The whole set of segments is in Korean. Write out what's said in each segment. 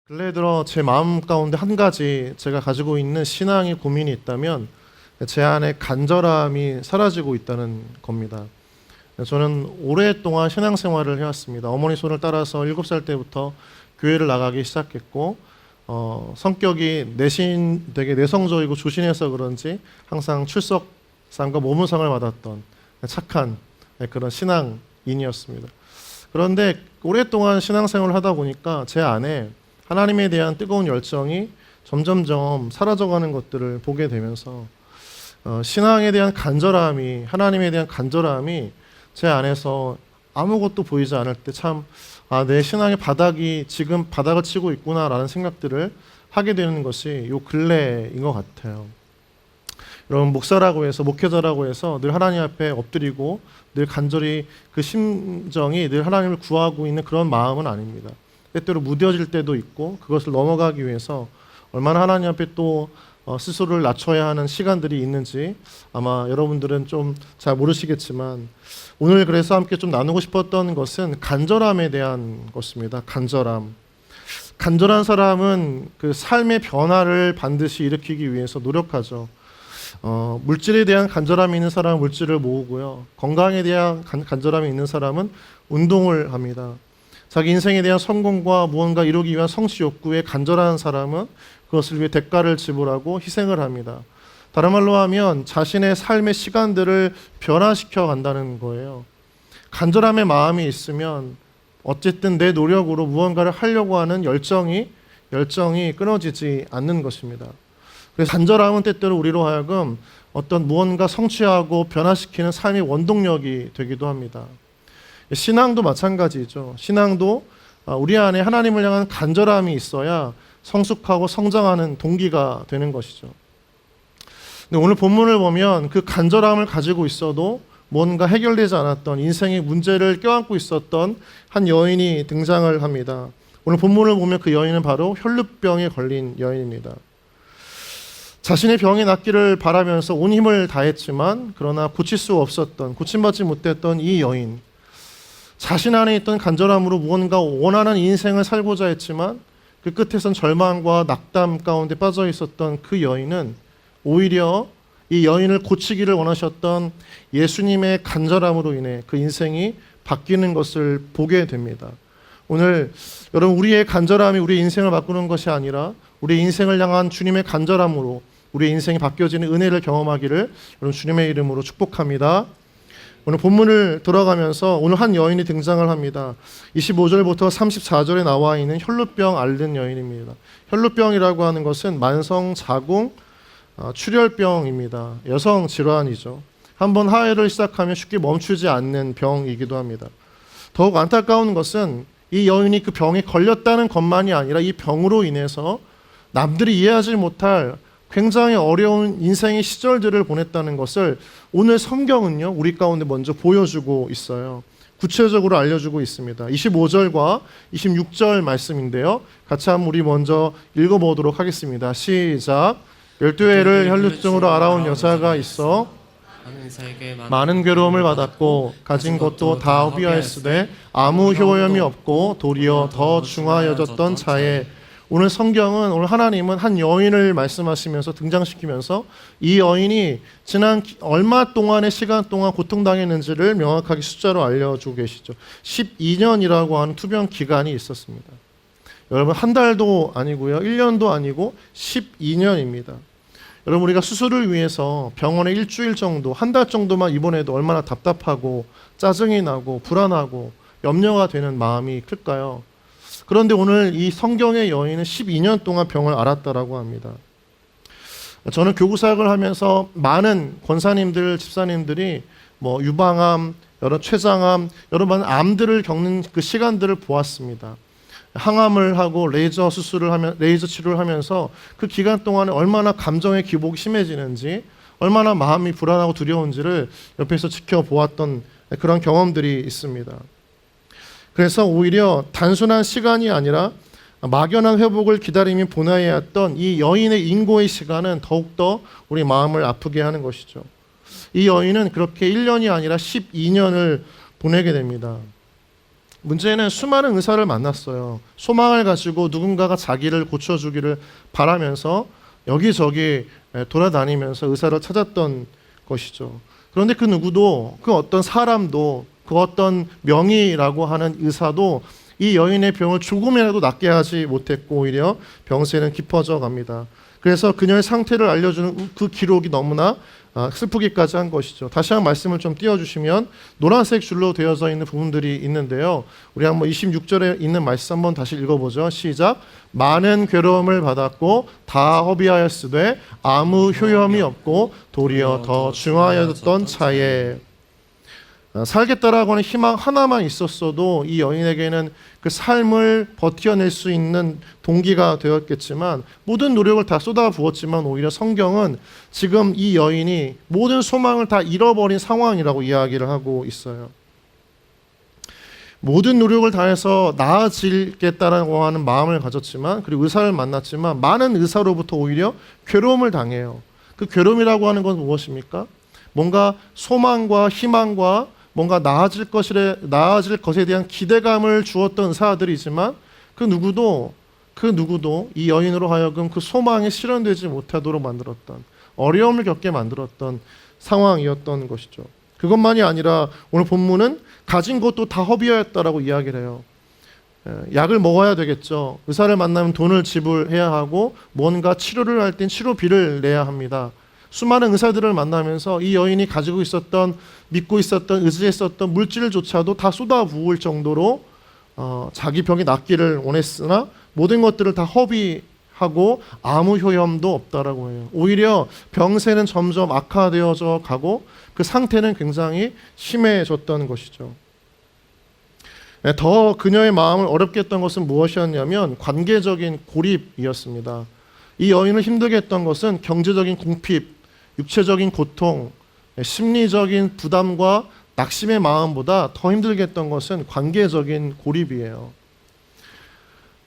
근래 들어 제 마음 가운데 한 가지 제가 가지고 있는 신앙의 고민이 있다면 제 안에 간절함이 사라지고 있다는 겁니다. 저는 오랫동안 신앙생활을 해왔습니다. 어머니 손을 따라서 7살 때부터 교회를 나가기 시작했고 성격이 되게 내성적이고 조신해서 그런지 항상 출석상과 모문상을 받았던 착한 그런 신앙인이었습니다. 그런데 오랫동안 신앙생활을 하다 보니까 제 안에 하나님에 대한 뜨거운 열정이 점점점 사라져가는 것들을 보게 되면서 신앙에 대한 간절함이, 하나님에 대한 간절함이 제 안에서 아무것도 보이지 않을 때 참 내 신앙의 바닥이 지금 바닥을 치고 있구나라는 생각들을 하게 되는 것이 요 근래인 것 같아요. 여러분, 목사라고 해서, 목회자라고 해서 늘 하나님 앞에 엎드리고 늘 간절히 그 심정이 늘 하나님을 구하고 있는 그런 마음은 아닙니다. 때때로 무뎌질 때도 있고, 그것을 넘어가기 위해서 얼마나 하나님 앞에 또 스스로를 낮춰야 하는 시간들이 있는지 아마 여러분들은 좀 잘 모르시겠지만, 오늘 그래서 함께 좀 나누고 싶었던 것은 간절함에 대한 것입니다. 간절한 사람은 그 삶의 변화를 반드시 일으키기 위해서 노력하죠. 물질에 대한 간절함이 있는 사람은 물질을 모으고요, 건강에 대한 간절함이 있는 사람은 운동을 합니다. 자기 인생에 대한 성공과 무언가 이루기 위한 성취 욕구에 간절한 사람은 그것을 위해 대가를 지불하고 희생을 합니다. 다른 말로 하면 자신의 삶의 시간들을 변화시켜 간다는 거예요. 간절함의 마음이 있으면 어쨌든 내 노력으로 무언가를 하려고 하는 열정이 끊어지지 않는 것입니다. 그래서 간절함은 때때로 우리로 하여금 어떤 무언가 성취하고 변화시키는 삶의 원동력이 되기도 합니다. 신앙도 마찬가지죠. 신앙도 우리 안에 하나님을 향한 간절함이 있어야 성숙하고 성장하는 동기가 되는 것이죠. 근데 오늘 본문을 보면 그 간절함을 가지고 있어도 뭔가 해결되지 않았던 인생의 문제를 껴안고 있었던 한 여인이 등장을 합니다. 오늘 본문을 보면 그 여인은 바로 혈루병에 걸린 여인입니다. 자신의 병이 낫기를 바라면서 온 힘을 다했지만 그러나 고칠 수 없었던, 고침받지 못했던 이 여인, 자신 안에 있던 간절함으로 무언가 원하는 인생을 살고자 했지만 그 끝에선 절망과 낙담 가운데 빠져 있었던 그 여인은 오히려 이 여인을 고치기를 원하셨던 예수님의 간절함으로 인해 그 인생이 바뀌는 것을 보게 됩니다. 오늘 여러분, 우리의 간절함이 우리의 인생을 바꾸는 것이 아니라 우리의 인생을 향한 주님의 간절함으로 우리의 인생이 바뀌어지는 은혜를 경험하기를 여러분 주님의 이름으로 축복합니다. 오늘 본문을 돌아가면서 오늘 한 여인이 등장을 합니다. 25절부터 34절에 나와 있는 혈루병 앓는 여인입니다. 혈루병이라고 하는 것은 만성 자궁 출혈병입니다. 여성 질환이죠. 한번 하혈을 시작하면 쉽게 멈추지 않는 병이기도 합니다. 더욱 안타까운 것은 이 여인이 그 병에 걸렸다는 것만이 아니라 이 병으로 인해서 남들이 이해하지 못할 굉장히 어려운 인생의 시절들을 보냈다는 것을 오늘 성경은요, 우리 가운데 먼저 보여주고 있어요. 구체적으로 알려주고 있습니다. 25절과 26절 말씀인데요, 같이 한번 우리 먼저 읽어보도록 하겠습니다. 시작. 12회를 혈루증으로 알아온 여자가 있어 많은 괴로움을 받았고 가진 것도 다 허비하였으되 아무 효험이 없고 도리어 더 중하여졌던 자에, 오늘 성경은, 오늘 하나님은 한 여인을 말씀하시면서 등장시키면서 이 여인이 지난 얼마 동안의 시간 동안 고통당했는지를 명확하게 숫자로 알려주고 계시죠. 12년이라고 하는 투병 기간이 있었습니다. 여러분, 한 달도 아니고요, 1년도 아니고 12년입니다. 여러분, 우리가 수술을 위해서 병원에 일주일 정도, 한 달 정도만 입원해도 얼마나 답답하고 짜증이 나고 불안하고 염려가 되는 마음이 클까요? 그런데 오늘 이 성경의 여인은 12년 동안 병을 앓았다라고 합니다. 저는 교구 사역을 하면서 많은 권사님들, 집사님들이 유방암, 여러 췌장암, 여러 많은 암들을 겪는 그 시간들을 보았습니다. 항암을 하고 레이저 치료를 하면서 그 기간 동안에 얼마나 감정의 기복이 심해지는지, 얼마나 마음이 불안하고 두려운지를 옆에서 지켜보았던 그런 경험들이 있습니다. 그래서 오히려 단순한 시간이 아니라 막연한 회복을 기다리며 보내야 했던 이 여인의 인고의 시간은 더욱더 우리 마음을 아프게 하는 것이죠. 이 여인은 그렇게 1년이 아니라 12년을 보내게 됩니다. 문제는 수많은 의사를 만났어요. 소망을 가지고 누군가가 자기를 고쳐주기를 바라면서 여기저기 돌아다니면서 의사를 찾았던 것이죠. 그런데 그 누구도, 그 어떤 사람도, 그 어떤 명의라고 하는 의사도 이 여인의 병을 조금이라도 낫게 하지 못했고 오히려 병세는 깊어져 갑니다. 그래서 그녀의 상태를 알려주는 그 기록이 너무나 슬프기까지 한 것이죠. 다시 한번 말씀을 좀 띄워주시면 노란색 줄로 되어져 있는 부분들이 있는데요. 우리 한번 26절에 있는 말씀 한번 다시 읽어보죠. 시작. 많은 괴로움을 받았고 다 허비하였으되 아무 효염이 없고 도리어 더 중하였던 차에 살겠다라고 하는 희망 하나만 있었어도 이 여인에게는 그 삶을 버텨낼 수 있는 동기가 되었겠지만 모든 노력을 다 쏟아부었지만 오히려 성경은 지금 이 여인이 모든 소망을 다 잃어버린 상황이라고 이야기를 하고 있어요. 모든 노력을 다해서 나아지겠다라고 하는 마음을 가졌지만 그리고 의사를 만났지만 많은 의사로부터 오히려 괴로움을 당해요. 그 괴로움이라고 하는 건 무엇입니까? 뭔가 소망과 희망과 뭔가 나아질 것에 대한 기대감을 주었던 의사들이지만 그 누구도 이 여인으로 하여금 그 소망이 실현되지 못하도록 만들었던, 어려움을 겪게 만들었던 상황이었던 것이죠. 그것만이 아니라 오늘 본문은 가진 것도 다 허비하였다라고 이야기를 해요. 약을 먹어야 되겠죠. 의사를 만나면 돈을 지불해야 하고 뭔가 치료를 할 땐 치료비를 내야 합니다. 수많은 의사들을 만나면서 이 여인이 가지고 있었던, 믿고 있었던, 의지했었던 물질조차도 다 쏟아부을 정도로 자기 병이 낫기를 원했으나 모든 것들을 다 허비하고 아무 효험도 없다라고 해요. 오히려 병세는 점점 악화되어져 가고 그 상태는 굉장히 심해졌던 것이죠. 더 그녀의 마음을 어렵게 했던 것은 무엇이었냐면 관계적인 고립이었습니다. 이 여인을 힘들게 했던 것은 경제적인 궁핍, 육체적인 고통, 심리적인 부담과 낙심의 마음보다 더 힘들게 했던 것은 관계적인 고립이에요.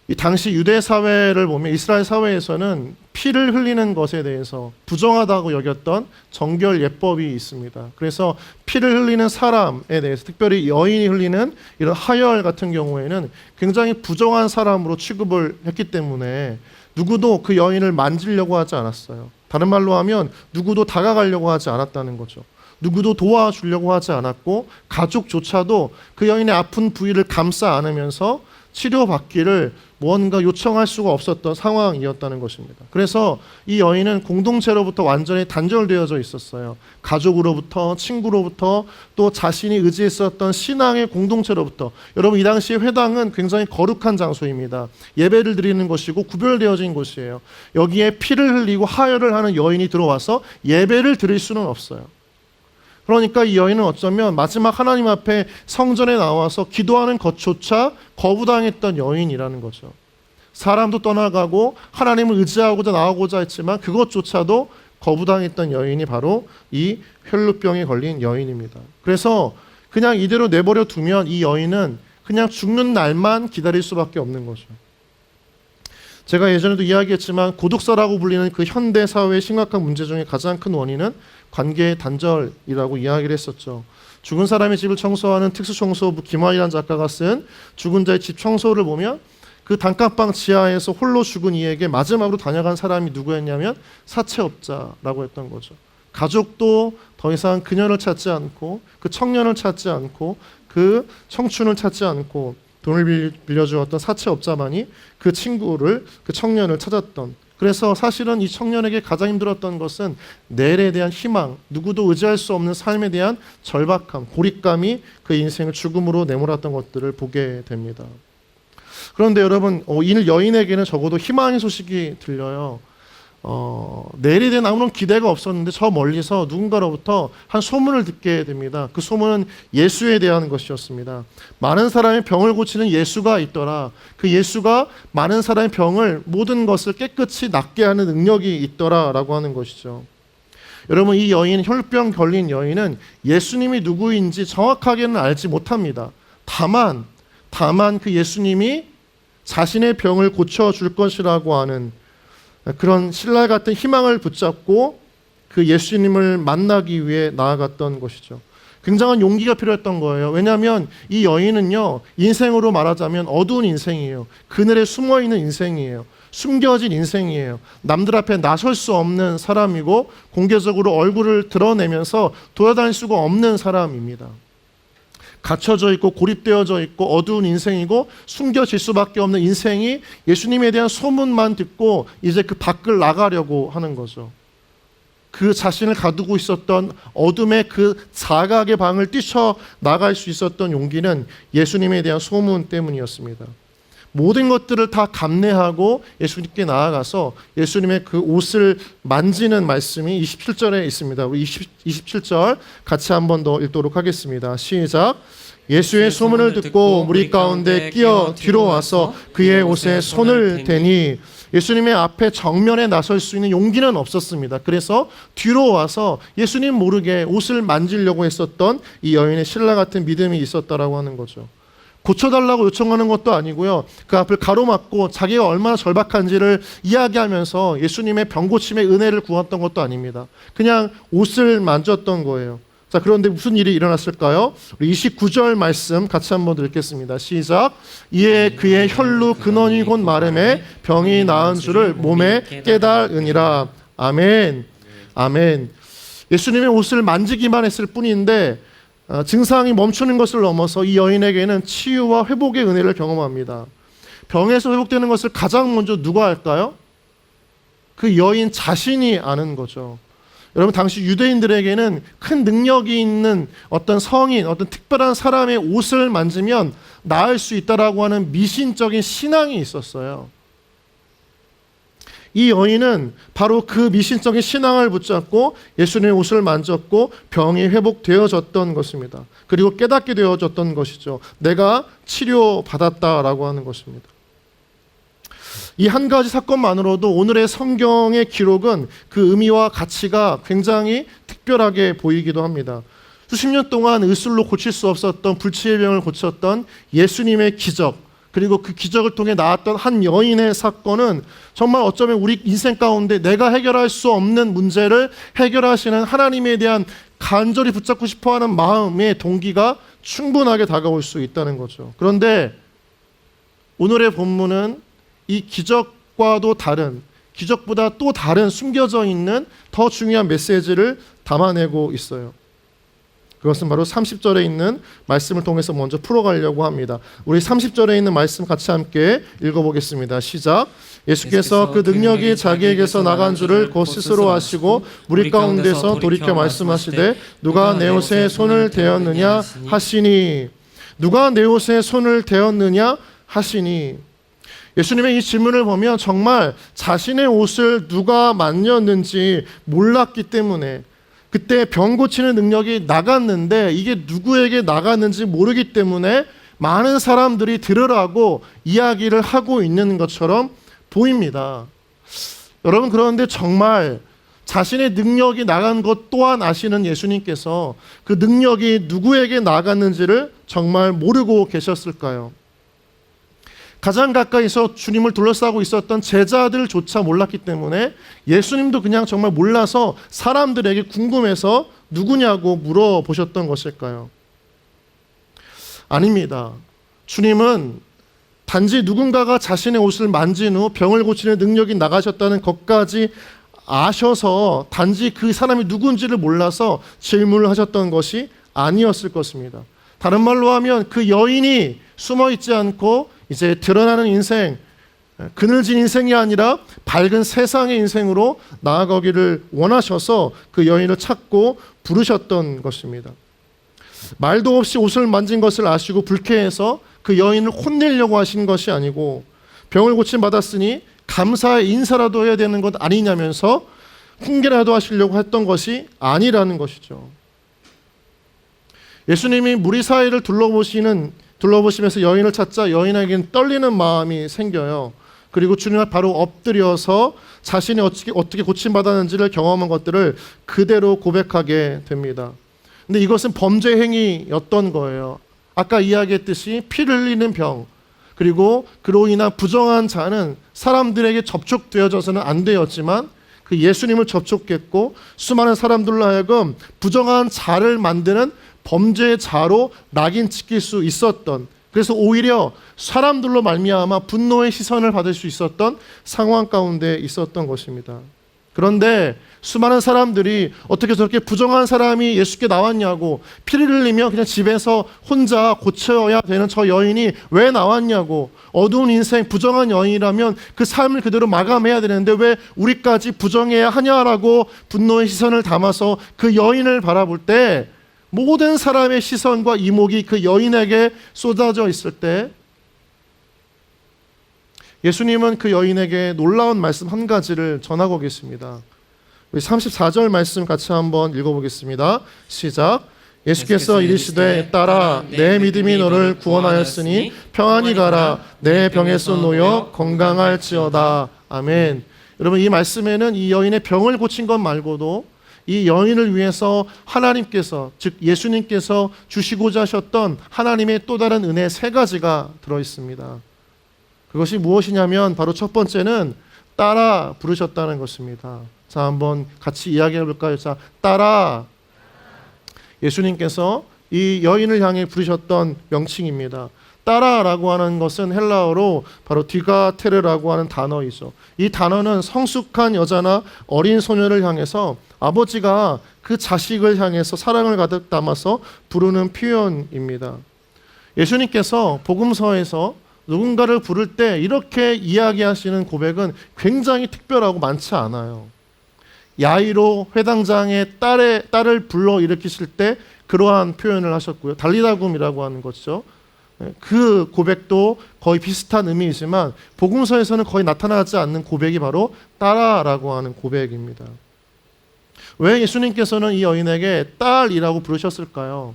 이 당시 유대 사회를 보면 이스라엘 사회에서는 피를 흘리는 것에 대해서 부정하다고 여겼던 정결 예법이 있습니다. 그래서 피를 흘리는 사람에 대해서 특별히 여인이 흘리는 이런 하혈 같은 경우에는 굉장히 부정한 사람으로 취급을 했기 때문에 누구도 그 여인을 만지려고 하지 않았어요. 다른 말로 하면 누구도 다가가려고 하지 않았다는 거죠. 누구도 도와주려고 하지 않았고 가족조차도 그 여인의 아픈 부위를 감싸 안으면서 치료받기를 무언가 요청할 수가 없었던 상황이었다는 것입니다. 그래서 이 여인은 공동체로부터 완전히 단절되어져 있었어요. 가족으로부터, 친구로부터, 또 자신이 의지했었던 신앙의 공동체로부터. 여러분, 이 당시 회당은 굉장히 거룩한 장소입니다. 예배를 드리는 것이고 구별되어진 곳이에요. 여기에 피를 흘리고 하혈을 하는 여인이 들어와서 예배를 드릴 수는 없어요. 그러니까 이 여인은 어쩌면 마지막 하나님 앞에 성전에 나와서 기도하는 것조차 거부당했던 여인이라는 거죠. 사람도 떠나가고 하나님을 의지하고자 나오고자 했지만 그것조차도 거부당했던 여인이 바로 이 혈루병에 걸린 여인입니다. 그래서 그냥 이대로 내버려 두면 이 여인은 그냥 죽는 날만 기다릴 수밖에 없는 거죠. 제가 예전에도 이야기했지만 고독사라고 불리는 그 현대 사회의 심각한 문제 중에 가장 큰 원인은 관계의 단절이라고 이야기를 했었죠. 죽은 사람의 집을 청소하는 특수청소부 김환이라는 작가가 쓴 죽은 자의 집 청소를 보면 그 단칸방 지하에서 홀로 죽은 이에게 마지막으로 다녀간 사람이 누구였냐면 사채업자라고 했던 거죠. 가족도 더 이상 그녀를 찾지 않고 그 청년을 찾지 않고 그 청춘을 찾지 않고 돈을 빌려주었던 사채업자만이 그 친구를, 그 청년을 찾았던. 그래서 사실은 이 청년에게 가장 힘들었던 것은 내일에 대한 희망, 누구도 의지할 수 없는 삶에 대한 절박함, 고립감이 그 인생을 죽음으로 내몰았던 것들을 보게 됩니다. 그런데 여러분, 이 여인에게는 적어도 희망의 소식이 들려요. 내일에 대한 아무런 기대가 없었는데 저 멀리서 누군가로부터 한 소문을 듣게 됩니다. 그 소문은 예수에 대한 것이었습니다. 많은 사람의 병을 고치는 예수가 있더라. 그 예수가 많은 사람의 병을, 모든 것을 깨끗이 낫게 하는 능력이 있더라라고 하는 것이죠. 여러분, 이 여인, 혈병 걸린 여인은 예수님이 누구인지 정확하게는 알지 못합니다. 다만 그 예수님이 자신의 병을 고쳐줄 것이라고 하는 그런 신라 같은 희망을 붙잡고 그 예수님을 만나기 위해 나아갔던 것이죠. 굉장한 용기가 필요했던 거예요. 왜냐하면 이 여인은요, 인생으로 말하자면 어두운 인생이에요. 그늘에 숨어있는 인생이에요. 숨겨진 인생이에요. 남들 앞에 나설 수 없는 사람이고 공개적으로 얼굴을 드러내면서 돌아다닐 수가 없는 사람입니다. 갇혀져 있고 고립되어져 있고 어두운 인생이고 숨겨질 수밖에 없는 인생이 예수님에 대한 소문만 듣고 이제 그 밖을 나가려고 하는 거죠. 그 자신을 가두고 있었던 어둠의 그 자각의 방을 뛰쳐나갈 수 있었던 용기는 예수님에 대한 소문 때문이었습니다. 모든 것들을 다 감내하고 예수님께 나아가서 예수님의 그 옷을 만지는 말씀이 27절에 있습니다. 우리 27절 같이 한 번 더 읽도록 하겠습니다. 시작. 예수의 소문을 듣고 무리 가운데 끼어 뒤로 와서 그의 옷에 손을 대니, 예수님의 앞에 정면에 나설 수 있는 용기는 없었습니다. 그래서 뒤로 와서 예수님 모르게 옷을 만지려고 했었던 이 여인의 신라 같은 믿음이 있었다라고 하는 거죠. 고쳐달라고 요청하는 것도 아니고요. 그 앞을 가로막고 자기가 얼마나 절박한지를 이야기하면서 예수님의 병고침의 은혜를 구했던 것도 아닙니다. 그냥 옷을 만졌던 거예요. 자, 그런데 무슨 일이 일어났을까요? 우리 29절 말씀 같이 한번 읽겠습니다. 시작. 이에 그의 혈루 근원이 곧 마름에 병이 나은 줄을 몸에 깨달으니라. 아멘. 아멘. 예수님의 옷을 만지기만 했을 뿐인데 증상이 멈추는 것을 넘어서 이 여인에게는 치유와 회복의 은혜를 경험합니다. 병에서 회복되는 것을 가장 먼저 누가 할까요? 그 여인 자신이 아는 거죠. 여러분, 당시 유대인들에게는 큰 능력이 있는 어떤 성인, 어떤 특별한 사람의 옷을 만지면 나을 수 있다라고 하는 미신적인 신앙이 있었어요. 이 여인은 바로 그 미신적인 신앙을 붙잡고 예수님의 옷을 만졌고 병이 회복되어졌던 것입니다. 그리고 깨닫게 되어졌던 것이죠. 내가 치료받았다라고 하는 것입니다. 이 한 가지 사건만으로도 오늘의 성경의 기록은 그 의미와 가치가 굉장히 특별하게 보이기도 합니다. 수십 년 동안 의술로 고칠 수 없었던 불치의 병을 고쳤던 예수님의 기적, 그리고 그 기적을 통해 나왔던 한 여인의 사건은 정말 어쩌면 우리 인생 가운데 내가 해결할 수 없는 문제를 해결하시는 하나님에 대한 간절히 붙잡고 싶어하는 마음의 동기가 충분하게 다가올 수 있다는 거죠. 그런데 오늘의 본문은 이 기적과도 다른, 기적보다 또 다른 숨겨져 있는 더 중요한 메시지를 담아내고 있어요. 그것은 바로 30절에 있는 말씀을 통해서 먼저 풀어가려고 합니다. 우리 30절에 있는 말씀 같이 함께 읽어보겠습니다. 시작. 예수께서 그 능력이 자기에게서 나간 줄을 곧 스스로 아시고 무리 가운데서 돌이켜 말씀하시되 누가 내 옷에 손을 대었느냐 하시니, 누가 내 옷에 손을 대었느냐 하시니, 예수님의 이 질문을 보면 정말 자신의 옷을 누가 만졌는지 몰랐기 때문에, 그때 병 고치는 능력이 나갔는데 이게 누구에게 나갔는지 모르기 때문에 많은 사람들이 들으라고 이야기를 하고 있는 것처럼 보입니다. 여러분, 그런데 정말 자신의 능력이 나간 것 또한 아시는 예수님께서 그 능력이 누구에게 나갔는지를 정말 모르고 계셨을까요? 가장 가까이서 주님을 둘러싸고 있었던 제자들조차 몰랐기 때문에 예수님도 그냥 정말 몰라서 사람들에게 궁금해서 누구냐고 물어보셨던 것일까요? 아닙니다. 주님은 단지 누군가가 자신의 옷을 만진 후 병을 고치는 능력이 나가셨다는 것까지 아셔서 단지 그 사람이 누군지를 몰라서 질문을 하셨던 것이 아니었을 것입니다. 다른 말로 하면 그 여인이 숨어있지 않고 이제 드러나는 인생, 그늘진 인생이 아니라 밝은 세상의 인생으로 나아가기를 원하셔서 그 여인을 찾고 부르셨던 것입니다. 말도 없이 옷을 만진 것을 아시고 불쾌해서 그 여인을 혼내려고 하신 것이 아니고 병을 고침받았으니 감사의 인사라도 해야 되는 것 아니냐면서 훈계라도 하시려고 했던 것이 아니라는 것이죠. 예수님이 무리 사이를 둘러보시면서 여인을 찾자 여인에게는 떨리는 마음이 생겨요. 그리고 주님 앞에 바로 엎드려서 자신이 어떻게 고침받았는지를 경험한 것들을 그대로 고백하게 됩니다. 근데 이것은 범죄 행위였던 거예요. 아까 이야기했듯이 피를 흘리는 병, 그리고 그로 인한 부정한 자는 사람들에게 접촉되어져서는 안 되었지만 그 예수님을 접촉했고 수많은 사람들로 하여금 부정한 자를 만드는 범죄자로 낙인 찍힐 수 있었던, 그래서 오히려 사람들로 말미암아 분노의 시선을 받을 수 있었던 상황 가운데 있었던 것입니다. 그런데 수많은 사람들이 어떻게 저렇게 부정한 사람이 예수께 나왔냐고, 피를 흘리며 그냥 집에서 혼자 고쳐야 되는 저 여인이 왜 나왔냐고, 어두운 인생 부정한 여인이라면 그 삶을 그대로 마감해야 되는데 왜 우리까지 부정해야 하냐라고 분노의 시선을 담아서 그 여인을 바라볼 때, 모든 사람의 시선과 이목이 그 여인에게 쏟아져 있을 때 예수님은 그 여인에게 놀라운 말씀 한 가지를 전하고 계십니다. 우리 34절 말씀 같이 한번 읽어보겠습니다. 시작. 예수께서 이르시되 딸아 내 믿음이 너를 구원하였으니 평안히 가라 내 병에서 놓여 건강할지어다. 아멘. 여러분, 이 말씀에는 이 여인의 병을 고친 것 말고도 이 여인을 위해서 하나님께서, 즉 예수님께서 주시고자 하셨던 하나님의 또 다른 은혜 세 가지가 들어있습니다. 그것이 무엇이냐면 바로 첫 번째는 딸아 부르셨다는 것입니다. 자, 한번 같이 이야기해 볼까요? 자, 딸아. 예수님께서 이 여인을 향해 부르셨던 명칭입니다. 딸아라고 하는 것은 헬라어로 바로 디가테르라고 하는 단어이죠. 이 단어는 성숙한 여자나 어린 소녀를 향해서 아버지가 그 자식을 향해서 사랑을 가득 담아서 부르는 표현입니다. 예수님께서 복음서에서 누군가를 부를 때 이렇게 이야기하시는 고백은 굉장히 특별하고 많지 않아요. 야이로 회당장의 딸을 불러 일으키실 때 그러한 표현을 하셨고요. 달리다굼이라고 하는 것이죠. 그 고백도 거의 비슷한 의미이지만 복음서에서는 거의 나타나지 않는 고백이 바로 딸아라고 하는 고백입니다. 왜 예수님께서는 이 여인에게 딸이라고 부르셨을까요?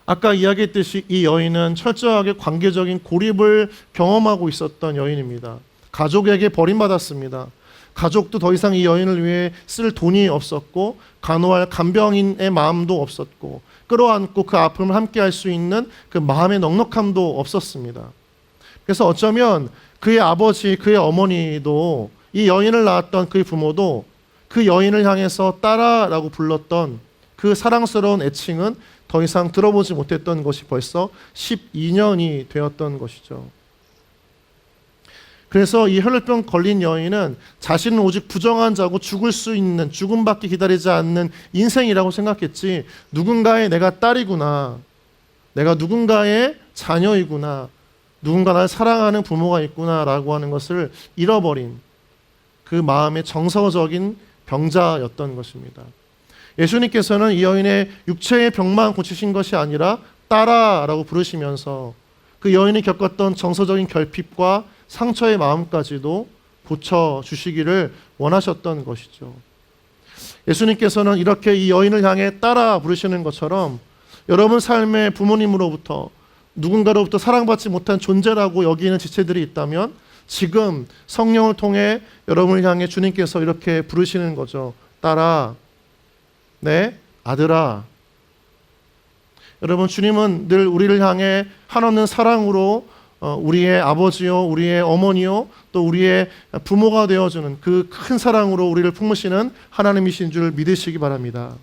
아까 이야기했듯이 이 여인은 철저하게 관계적인 고립을 경험하고 있었던 여인입니다. 가족에게 버림받았습니다. 가족도 더 이상 이 여인을 위해 쓸 돈이 없었고 간호할 간병인의 마음도 없었고 끌어안고 그 아픔을 함께 할 수 있는 그 마음의 넉넉함도 없었습니다. 그래서 어쩌면 그의 아버지, 그의 어머니도 이 여인을 낳았던 그의 부모도 그 여인을 향해서 딸아라고 불렀던 그 사랑스러운 애칭은 더 이상 들어보지 못했던 것이 벌써 12년이 되었던 것이죠. 그래서 이 혈루병 걸린 여인은 자신은 오직 부정한 자고 죽을 수 있는, 죽음밖에 기다리지 않는 인생이라고 생각했지, 누군가의 내가 딸이구나, 내가 누군가의 자녀이구나, 누군가 나를 사랑하는 부모가 있구나라고 하는 것을 잃어버린 그 마음의 정서적인 병자였던 것입니다. 예수님께서는 이 여인의 육체의 병만 고치신 것이 아니라 딸아라고 부르시면서 그 여인이 겪었던 정서적인 결핍과 상처의 마음까지도 고쳐주시기를 원하셨던 것이죠. 예수님께서는 이렇게 이 여인을 향해 딸아 부르시는 것처럼 여러분 삶의 부모님으로부터 누군가로부터 사랑받지 못한 존재라고 여기는 지체들이 있다면 지금 성령을 통해 여러분을 향해 주님께서 이렇게 부르시는 거죠. 딸아, 네, 아들아. 여러분, 주님은 늘 우리를 향해 한없는 사랑으로 우리의 아버지요, 우리의 어머니요, 또 우리의 부모가 되어주는 그 큰 사랑으로 우리를 품으시는 하나님이신 줄 믿으시기 바랍니다.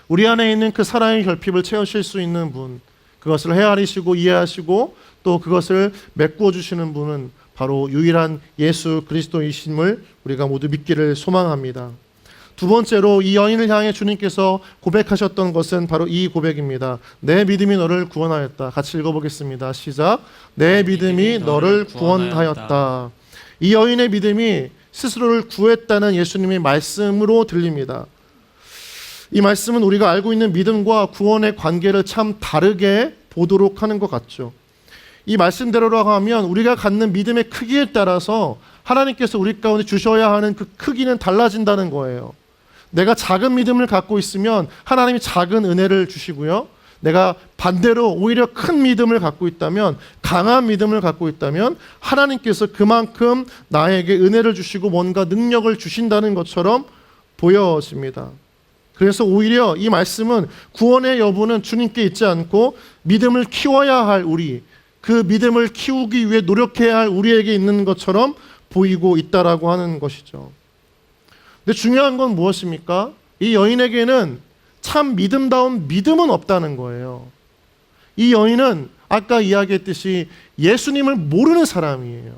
우리 안에 있는 그 사랑의 결핍을 채우실 수 있는 분, 그것을 헤아리시고 이해하시고 또 그것을 메꾸어 주시는 분은 바로 유일한 예수 그리스도이심을 우리가 모두 믿기를 소망합니다. 두 번째로 이 여인을 향해 주님께서 고백하셨던 것은 바로 이 고백입니다. 내 믿음이 너를 구원하였다. 같이 읽어보겠습니다. 시작. 내 믿음이 너를 구원하였다. 이 여인의 믿음이 스스로를 구했다는 예수님의 말씀으로 들립니다. 이 말씀은 우리가 알고 있는 믿음과 구원의 관계를 참 다르게 보도록 하는 것 같죠. 이 말씀대로라고 하면 우리가 갖는 믿음의 크기에 따라서 하나님께서 우리 가운데 주셔야 하는 그 크기는 달라진다는 거예요. 내가 작은 믿음을 갖고 있으면 하나님이 작은 은혜를 주시고요. 내가 반대로 오히려 큰 믿음을 갖고 있다면, 강한 믿음을 갖고 있다면 하나님께서 그만큼 나에게 은혜를 주시고 뭔가 능력을 주신다는 것처럼 보여집니다. 그래서 오히려 이 말씀은 구원의 여부는 주님께 있지 않고 믿음을 키워야 할 우리, 그 믿음을 키우기 위해 노력해야 할 우리에게 있는 것처럼 보이고 있다라고 하는 것이죠. 근데 중요한 건 무엇입니까? 이 여인에게는 참 믿음다운 믿음은 없다는 거예요. 이 여인은 아까 이야기했듯이 예수님을 모르는 사람이에요.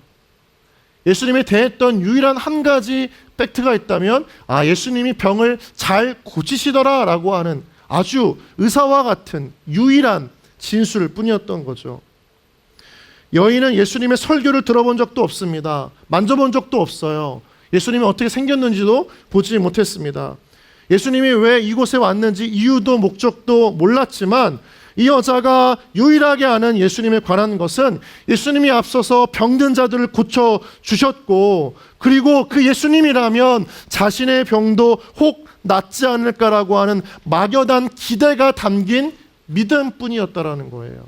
예수님에 대했던 유일한 한 가지 팩트가 있다면 예수님이 병을 잘 고치시더라 라고 하는 아주 의사와 같은 유일한 진술 뿐이었던 거죠. 여인은 예수님의 설교를 들어본 적도 없습니다. 만져본 적도 없어요. 예수님이 어떻게 생겼는지도 보지 못했습니다. 예수님이 왜 이곳에 왔는지 이유도 목적도 몰랐지만 이 여자가 유일하게 아는 예수님에 관한 것은 예수님이 앞서서 병든 자들을 고쳐주셨고, 그리고 그 예수님이라면 자신의 병도 혹 낫지 않을까라고 하는 막연한 기대가 담긴 믿음뿐이었다라는 거예요.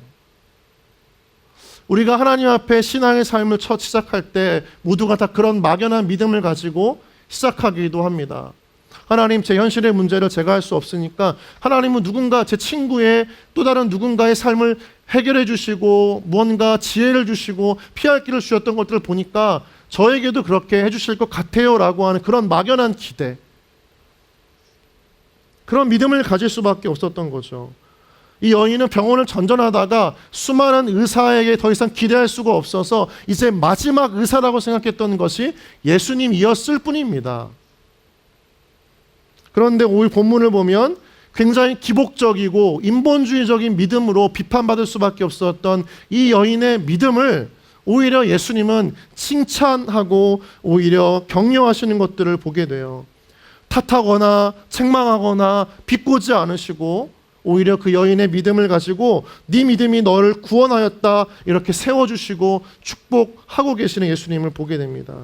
우리가 하나님 앞에 신앙의 삶을 첫 시작할 때 모두가 다 그런 막연한 믿음을 가지고 시작하기도 합니다. 하나님, 제 현실의 문제를 제가 할 수 없으니까 하나님은 누군가 제 친구의 또 다른 누군가의 삶을 해결해 주시고 무언가 지혜를 주시고 피할 길을 주셨던 것들을 보니까 저에게도 그렇게 해주실 것 같아요 라고 하는 그런 막연한 기대, 그런 믿음을 가질 수밖에 없었던 거죠. 이 여인은 병원을 전전하다가 수많은 의사에게 더 이상 기대할 수가 없어서 이제 마지막 의사라고 생각했던 것이 예수님이었을 뿐입니다. 그런데 오늘 본문을 보면 굉장히 기복적이고 인본주의적인 믿음으로 비판받을 수밖에 없었던 이 여인의 믿음을 오히려 예수님은 칭찬하고 오히려 격려하시는 것들을 보게 돼요. 탓하거나 책망하거나 비꼬지 않으시고 오히려 그 여인의 믿음을 가지고 네 믿음이 너를 구원하였다 이렇게 세워주시고 축복하고 계시는 예수님을 보게 됩니다.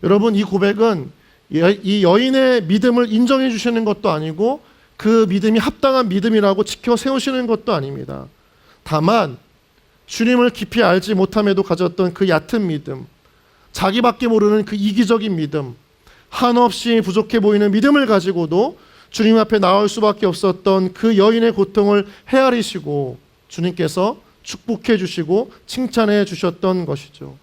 여러분, 이 고백은 이 여인의 믿음을 인정해 주시는 것도 아니고 그 믿음이 합당한 믿음이라고 지켜 세우시는 것도 아닙니다. 다만 주님을 깊이 알지 못함에도 가졌던 그 얕은 믿음, 자기밖에 모르는 그 이기적인 믿음, 한없이 부족해 보이는 믿음을 가지고도 주님 앞에 나올 수밖에 없었던 그 여인의 고통을 헤아리시고 주님께서 축복해 주시고 칭찬해 주셨던 것이죠.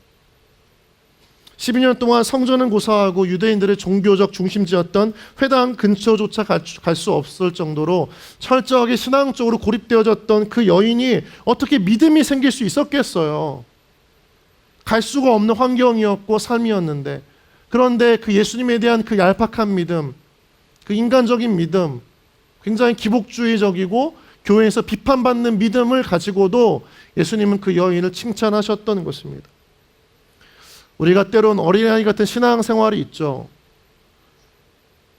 12년 동안 성전은 고사하고 유대인들의 종교적 중심지였던 회당 근처조차 갈 수 없을 정도로 철저하게 신앙적으로 고립되어졌던 그 여인이 어떻게 믿음이 생길 수 있었겠어요? 갈 수가 없는 환경이었고 삶이었는데, 그런데 그 예수님에 대한 그 얄팍한 믿음, 그 인간적인 믿음, 굉장히 기복주의적이고 교회에서 비판받는 믿음을 가지고도 예수님은 그 여인을 칭찬하셨던 것입니다. 우리가 때론 어린아이 같은 신앙생활이 있죠.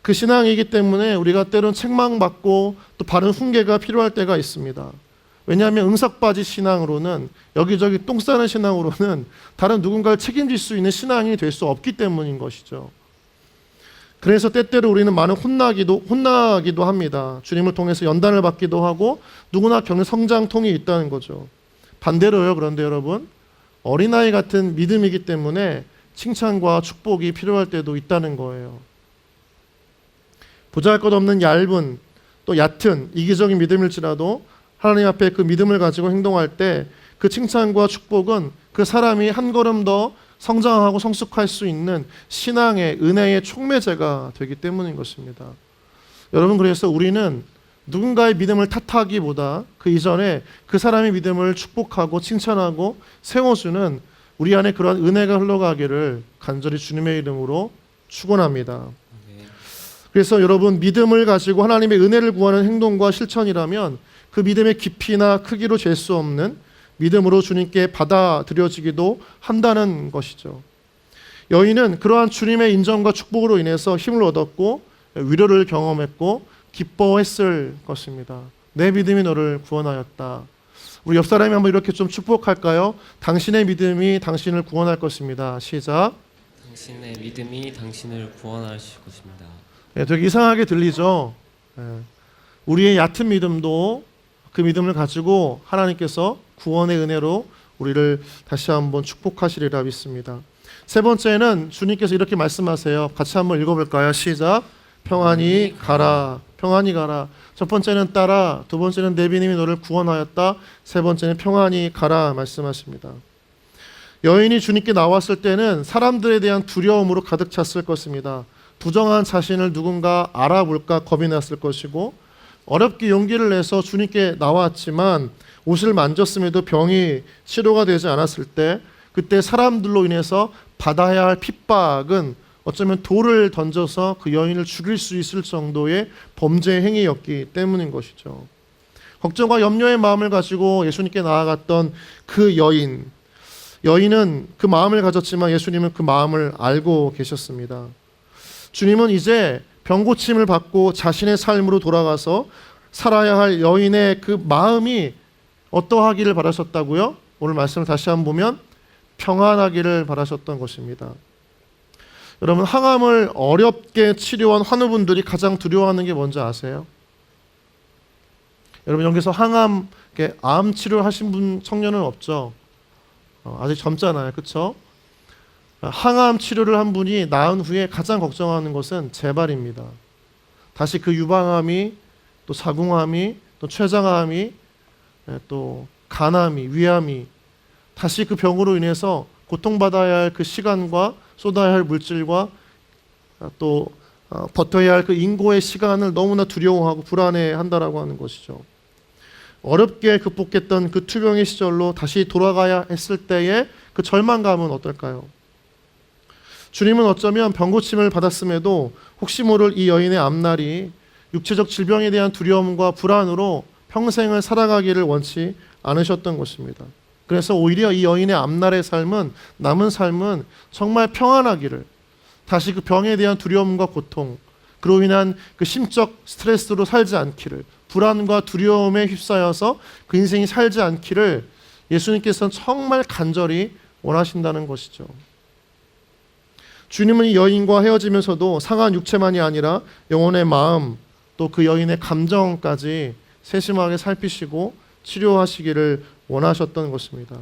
그 신앙이기 때문에 우리가 때론 책망받고 또 바른 훈계가 필요할 때가 있습니다. 왜냐하면 응석바지 신앙으로는, 여기저기 똥 싸는 신앙으로는 다른 누군가를 책임질 수 있는 신앙이 될 수 없기 때문인 것이죠. 그래서 때때로 우리는 많은 혼나기도 합니다. 주님을 통해서 연단을 받기도 하고 누구나 겪는 성장통이 있다는 거죠. 반대로요, 그런데 여러분, 어린아이 같은 믿음이기 때문에 칭찬과 축복이 필요할 때도 있다는 거예요. 보잘것없는 얇은 또 얕은 이기적인 믿음일지라도 하나님 앞에 그 믿음을 가지고 행동할 때 그 칭찬과 축복은 그 사람이 한 걸음 더 성장하고 성숙할 수 있는 신앙의 은혜의 촉매제가 되기 때문인 것입니다. 여러분, 그래서 우리는 누군가의 믿음을 탓하기보다 그 이전에 그 사람의 믿음을 축복하고 칭찬하고 세워주는 우리 안에 그러한 은혜가 흘러가기를 간절히 주님의 이름으로 축원합니다. 그래서 여러분, 믿음을 가지고 하나님의 은혜를 구하는 행동과 실천이라면 그 믿음의 깊이나 크기로 잴 수 없는 믿음으로 주님께 받아들여지기도 한다는 것이죠. 여인은 그러한 주님의 인정과 축복으로 인해서 힘을 얻었고 위로를 경험했고 기뻐했을 것입니다. 내 믿음이 너를 구원하였다. 우리 옆 사람이 한번 이렇게 좀 축복할까요? 당신의 믿음이 당신을 구원할 것입니다. 시작. 당신의 믿음이 당신을 구원하실 것입니다. 되게 이상하게 들리죠? 우리의 얕은 믿음도 그 믿음을 가지고 하나님께서 구원의 은혜로 우리를 다시 한번 축복하시리라 믿습니다. 세 번째는 주님께서 이렇게 말씀하세요. 같이 한번 읽어볼까요? 시작. 평안히 가라. 평안히 가라. 첫 번째는 따라, 두 번째는 내 믿음이 너를 구원하였다, 세 번째는 평안히 가라 말씀하십니다. 여인이 주님께 나왔을 때는 사람들에 대한 두려움으로 가득 찼을 것입니다. 부정한 자신을 누군가 알아볼까 겁이 났을 것이고, 어렵게 용기를 내서 주님께 나왔지만 옷을 만졌음에도 병이 치료가 되지 않았을 때, 그때 사람들로 인해서 받아야 할 핍박은 어쩌면 돌을 던져서 그 여인을 죽일 수 있을 정도의 범죄 행위였기 때문인 것이죠. 걱정과 염려의 마음을 가지고 예수님께 나아갔던 그 여인은 그 마음을 가졌지만 예수님은 그 마음을 알고 계셨습니다. 주님은 이제 병고침을 받고 자신의 삶으로 돌아가서 살아야 할 여인의 그 마음이 어떠하기를 바라셨다고요? 오늘 말씀을 다시 한번 보면 평안하기를 바라셨던 것입니다. 여러분, 항암을 어렵게 치료한 환우분들이 가장 두려워하는 게 뭔지 아세요? 여러분, 여기서 항암, 암 치료를 하신 분 청년은 없죠? 아직 젊잖아요, 그렇죠? 항암 치료를 한 분이 나은 후에 가장 걱정하는 것은 재발입니다. 다시 그 유방암이, 또 사궁암이, 또 췌장암이, 또 간암이, 위암이 다시 그 병으로 인해서 고통받아야 할 그 시간과 쏟아야 할 물질과 또 버텨야 할 그 인고의 시간을 너무나 두려워하고 불안해한다라고 하는 것이죠. 어렵게 극복했던 그 투병의 시절로 다시 돌아가야 했을 때의 그 절망감은 어떨까요? 주님은 어쩌면 병고침을 받았음에도 혹시 모를 이 여인의 앞날이 육체적 질병에 대한 두려움과 불안으로 평생을 살아가기를 원치 않으셨던 것입니다. 그래서 오히려 이 여인의 앞날의 삶은, 남은 삶은 정말 평안하기를, 다시 그 병에 대한 두려움과 고통, 그로 인한 그 심적 스트레스로 살지 않기를, 불안과 두려움에 휩싸여서 그 인생이 살지 않기를 예수님께서는 정말 간절히 원하신다는 것이죠. 주님은 이 여인과 헤어지면서도 상한 육체만이 아니라 영혼의 마음, 또 그 여인의 감정까지 세심하게 살피시고 치료하시기를 원하셨던 것입니다.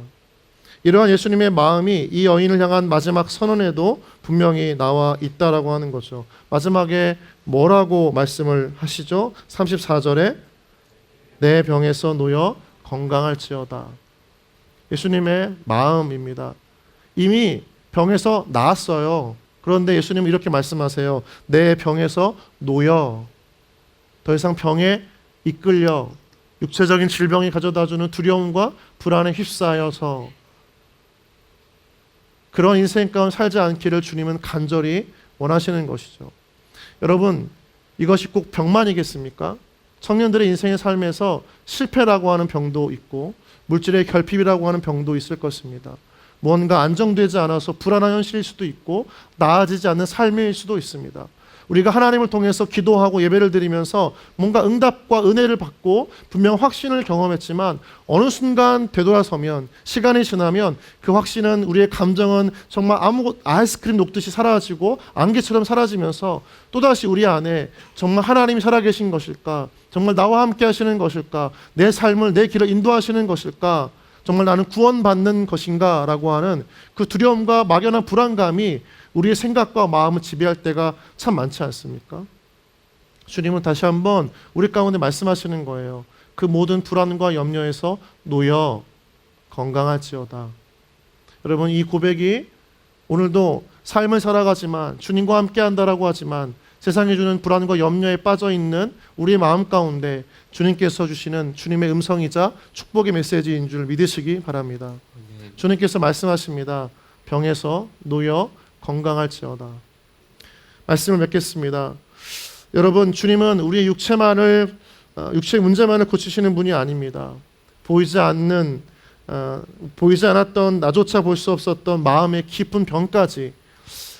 이러한 예수님의 마음이 이 여인을 향한 마지막 선언에도 분명히 나와 있다라고 하는 거죠. 마지막에 뭐라고 말씀을 하시죠? 34절에 내 병에서 놓여 건강할지어다. 예수님의 마음입니다. 이미 병에서 나았어요. 그런데 예수님은 이렇게 말씀하세요. 내 병에서 놓여, 더 이상 병에 이끌려 육체적인 질병이 가져다주는 두려움과 불안에 휩싸여서 그런 인생 가운데 살지 않기를 주님은 간절히 원하시는 것이죠. 여러분, 이것이 꼭 병만이겠습니까? 청년들의 인생의 삶에서 실패라고 하는 병도 있고 물질의 결핍이라고 하는 병도 있을 것입니다. 뭔가 안정되지 않아서 불안한 현실일 수도 있고 나아지지 않는 삶일 수도 있습니다. 우리가 하나님을 통해서 기도하고 예배를 드리면서 뭔가 응답과 은혜를 받고 분명 확신을 경험했지만 어느 순간 되돌아서면, 시간이 지나면 그 확신은, 우리의 감정은 정말 아이스크림 녹듯이 사라지고 안개처럼 사라지면서 또다시 우리 안에 정말 하나님이 살아계신 것일까? 정말 나와 함께 하시는 것일까? 내 삶을, 내 길을 인도하시는 것일까? 정말 나는 구원받는 것인가? 라고 하는 그 두려움과 막연한 불안감이 우리의 생각과 마음을 지배할 때가 참 많지 않습니까? 주님은 다시 한번 우리 가운데 말씀하시는 거예요. 그 모든 불안과 염려에서 놓여 건강할지어다. 여러분, 이 고백이 오늘도 삶을 살아가지만 주님과 함께 한다라고 하지만 세상에 주는 불안과 염려에 빠져있는 우리의 마음 가운데 주님께서 주시는 주님의 음성이자 축복의 메시지인 줄 믿으시기 바랍니다. 주님께서 말씀하십니다. 병에서 놓여 건강할지어다. 말씀을 맺겠습니다. 여러분, 주님은 우리의 육체 문제만을 고치시는 분이 아닙니다. 보이지 않았던, 나조차 볼 수 없었던 마음의 깊은 병까지,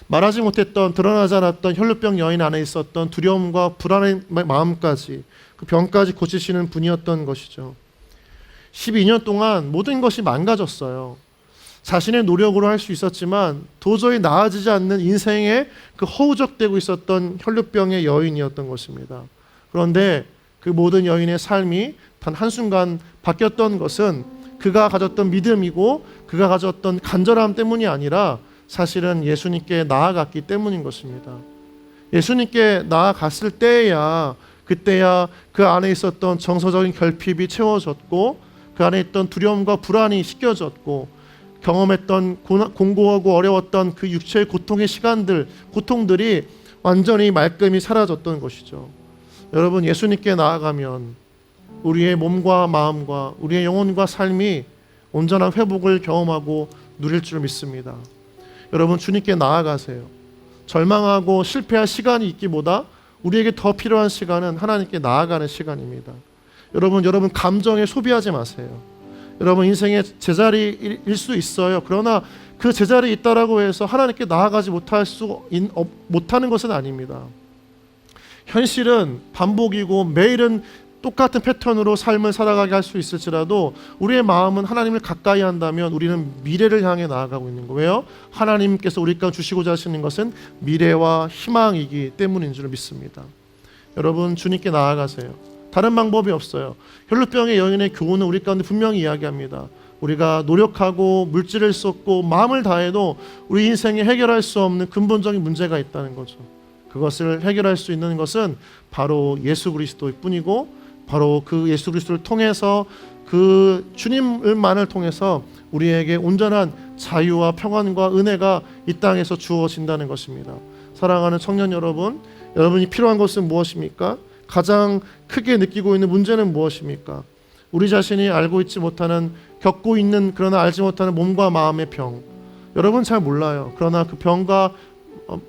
말하지 못했던, 드러나지 않았던 혈루병 여인 안에 있었던 두려움과 불안의 마음까지, 그 병까지 고치시는 분이었던 것이죠. 12년 동안 모든 것이 망가졌어요. 자신의 노력으로 할 수 있었지만 도저히 나아지지 않는 인생에 그 허우적대고 있었던 혈루병의 여인이었던 것입니다. 그런데 그 모든 여인의 삶이 단 한순간 바뀌었던 것은 그가 가졌던 믿음이고 그가 가졌던 간절함 때문이 아니라 사실은 예수님께 나아갔기 때문인 것입니다. 예수님께 나아갔을 때야, 그때야 그 안에 있었던 정서적인 결핍이 채워졌고 그 안에 있던 두려움과 불안이 씻겨졌고 경험했던 공고하고 어려웠던 그 육체의 고통의 시간들, 고통들이 완전히 말끔히 사라졌던 것이죠. 여러분, 예수님께 나아가면 우리의 몸과 마음과 우리의 영혼과 삶이 온전한 회복을 경험하고 누릴 줄 믿습니다. 여러분, 주님께 나아가세요. 절망하고 실패할 시간이 있기보다 우리에게 더 필요한 시간은 하나님께 나아가는 시간입니다. 여러분 감정에 소비하지 마세요. 여러분, 인생의 제자리일 수 있어요. 그러나 그 제자리에 있다라고 해서 하나님께 나아가지 못하는 것은 아닙니다. 현실은 반복이고 매일은 똑같은 패턴으로 삶을 살아가게 할 수 있을지라도 우리의 마음은 하나님을 가까이 한다면 우리는 미래를 향해 나아가고 있는 거예요. 하나님께서 우리 가운데 주시고자 하시는 것은 미래와 희망이기 때문인 줄 믿습니다. 여러분, 주님께 나아가세요. 다른 방법이 없어요. 혈루병의 여인의 교훈은 우리 가운데 분명히 이야기합니다. 우리가 노력하고 물질을 쏟고 마음을 다해도 우리 인생에 해결할 수 없는 근본적인 문제가 있다는 거죠. 그것을 해결할 수 있는 것은 바로 예수 그리스도일 뿐이고, 바로 그 예수 그리스도를 통해서, 그 주님만을 통해서 우리에게 온전한 자유와 평안과 은혜가 이 땅에서 주어진다는 것입니다. 사랑하는 청년 여러분, 여러분이 필요한 것은 무엇입니까? 가장 크게 느끼고 있는 문제는 무엇입니까? 우리 자신이 알고 있지 못하는, 겪고 있는, 그러나 알지 못하는 몸과 마음의 병. 여러분 잘 몰라요. 그러나 그 병과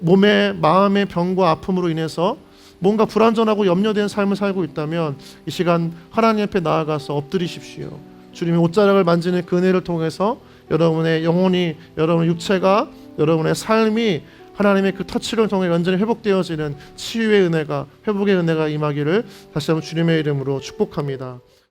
몸의, 마음의 병과 아픔으로 인해서 뭔가 불완전하고 염려된 삶을 살고 있다면 이 시간 하나님 앞에 나아가서 엎드리십시오. 주님의 옷자락을 만지는 그 은혜를 통해서 여러분의 영혼이, 여러분의 육체가, 여러분의 삶이 하나님의 그 터치를 통해 완전히 회복되어지는 치유의 은혜가, 회복의 은혜가 임하기를 다시 한번 주님의 이름으로 축복합니다.